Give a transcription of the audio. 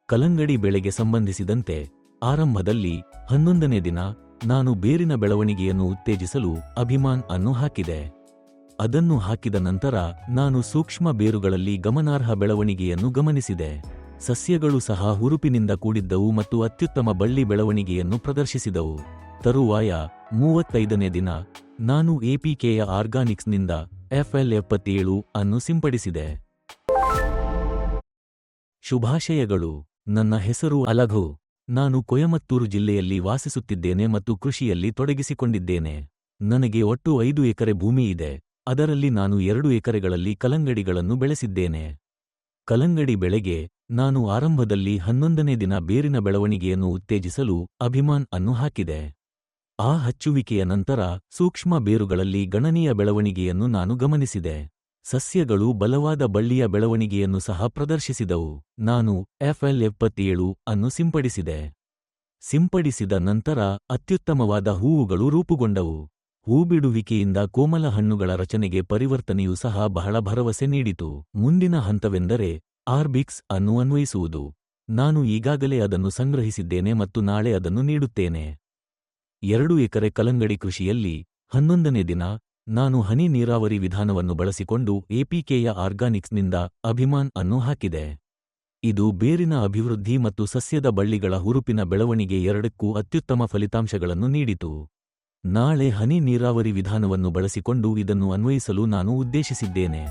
ಕಲ್ಲಂಗಡಿ ಬೆಳೆಗೆ ಸಂಬಂಧಿಸಿದಂತೆ ಆರಂಭದಲ್ಲಿ 11ನೇ ದಿನ ನಾನು ಬೇರಿನ ಬೆಳವಣಿಗೆಯನ್ನು ಉತ್ತೇಜಿಸಲು ಅಭಿಮಾನ್ ಅನ್ನು ಹಾಕಿದೆ. ಅದನ್ನು ಹಾಕಿದ ನಂತರ ನಾನು ಸೂಕ್ಷ್ಮ ಬೇರುಗಳಲ್ಲಿ ಗಮನಾರ್ಹ ಬೆಳವಣಿಗೆಯನ್ನು ಗಮನಿಸಿದೆ. ಸಸ್ಯಗಳು ಸಹ ಹುರುಪಿನಿಂದ ಕೂಡಿದ್ದವು ಮತ್ತು ಅತ್ಯುತ್ತಮ ಬಳ್ಳಿ ಬೆಳವಣಿಗೆಯನ್ನು ಪ್ರದರ್ಶಿಸಿದವು. ತರುವಾಯ 35ನೇ ದಿನ ನಾನು ಎಪಿಕೆಯ ಆರ್ಗಾನಿಕ್ಸ್ನಿಂದ FL77 ಅನ್ನು ಸಿಂಪಡಿಸಿದೆ. ಶುಭಾಶಯಗಳು. ನನ್ನ ಹೆಸರು ಅಲಘು. ನಾನು ಕೊಯಮತ್ತೂರು ಜಿಲ್ಲೆಯಲ್ಲಿ ವಾಸಿಸುತ್ತಿದ್ದೇನೆ ಮತ್ತು ಕೃಷಿಯಲ್ಲಿ ತೊಡಗಿಸಿಕೊಂಡಿದ್ದೇನೆ. ನನಗೆ ಒಟ್ಟು 5 ಎಕರೆ ಭೂಮಿ ಇದೆ. ಅದರಲ್ಲಿ ನಾನು 2 ಎಕರೆಗಳಲ್ಲಿ ಕಲ್ಲಂಗಡಿಗಳನ್ನು ಬೆಳೆಸಿದ್ದೇನೆ. ಕಲ್ಲಂಗಡಿ ಬೆಳೆಗೆ ನಾನು ಆರಂಭದಲ್ಲಿ 11ನೇ ದಿನ ಬೇರಿನ ಬೆಳವಣಿಗೆಯನ್ನು ಉತ್ತೇಜಿಸಲು ಅಭಿಮಾನ್ ಅನ್ನು ಹಾಕಿದೆ. ಆ ಹಚ್ಚುವಿಕೆಯ ನಂತರ ಸೂಕ್ಷ್ಮ ಬೇರುಗಳಲ್ಲಿ ಗಣನೀಯ ಬೆಳವಣಿಗೆಯನ್ನು ನಾನು ಗಮನಿಸಿದೆ. ಸಸ್ಯಗಳು ಬಲವಾದ ಬಳ್ಳಿಯ ಬೆಳವಣಿಗೆಯನ್ನು ಸಹ ಪ್ರದರ್ಶಿಸಿದವು. ನಾನು FL77 ಅನ್ನು ಸಿಂಪಡಿಸಿದೆ. ಸಿಂಪಡಿಸಿದ ನಂತರ ಅತ್ಯುತ್ತಮವಾದ ಹೂವುಗಳು ರೂಪುಗೊಂಡವು. ಹೂಬಿಡುವಿಕೆಯಿಂದ ಕೋಮಲ ಹಣ್ಣುಗಳ ರಚನೆಗೆ ಪರಿವರ್ತನೆಯೂ ಸಹ ಬಹಳ ಭರವಸೆ ನೀಡಿತು. ಮುಂದಿನ ಹಂತವೆಂದರೆ ಆರ್ಬಿಕ್ಸ್ ಅನ್ನು ಅನ್ವಯಿಸುವುದು. ನಾನು ಈಗಾಗಲೇ ಅದನ್ನು ಸಂಗ್ರಹಿಸಿದ್ದೇನೆ ಮತ್ತು ನಾಳೆ ಅದನ್ನು ನೀಡುತ್ತೇನೆ. 2 ಎಕರೆ ಕಲ್ಲಂಗಡಿ ಕೃಷಿಯಲ್ಲಿ 11ನೇ ದಿನ ನಾನು ಹನಿ ನೀರಾವರಿ ವಿಧಾನವನ್ನು ಬಳಸಿಕೊಂಡು ಎಪಿಕೆಯ ಆರ್ಗಾನಿಕ್ಸ್ನಿಂದ ಅಭಿಮಾನ್ ಅನ್ನು ಹಾಕಿದೆ. ಇದು ಬೇರಿನ ಅಭಿವೃದ್ಧಿ ಮತ್ತು ಸಸ್ಯದ ಬಳ್ಳಿಗಳ ಹುರುಪಿನ ಬೆಳವಣಿಗೆ ಎರಡಕ್ಕೂ ಅತ್ಯುತ್ತಮ ಫಲಿತಾಂಶಗಳನ್ನು ನೀಡಿತು. ನಾಳೆ ಹನಿ ನೀರಾವರಿ ವಿಧಾನವನ್ನು ಬಳಸಿಕೊಂಡು ಇದನ್ನು ಅನ್ವಯಿಸಲು ನಾನು ಉದ್ದೇಶಿಸಿದ್ದೇನೆ.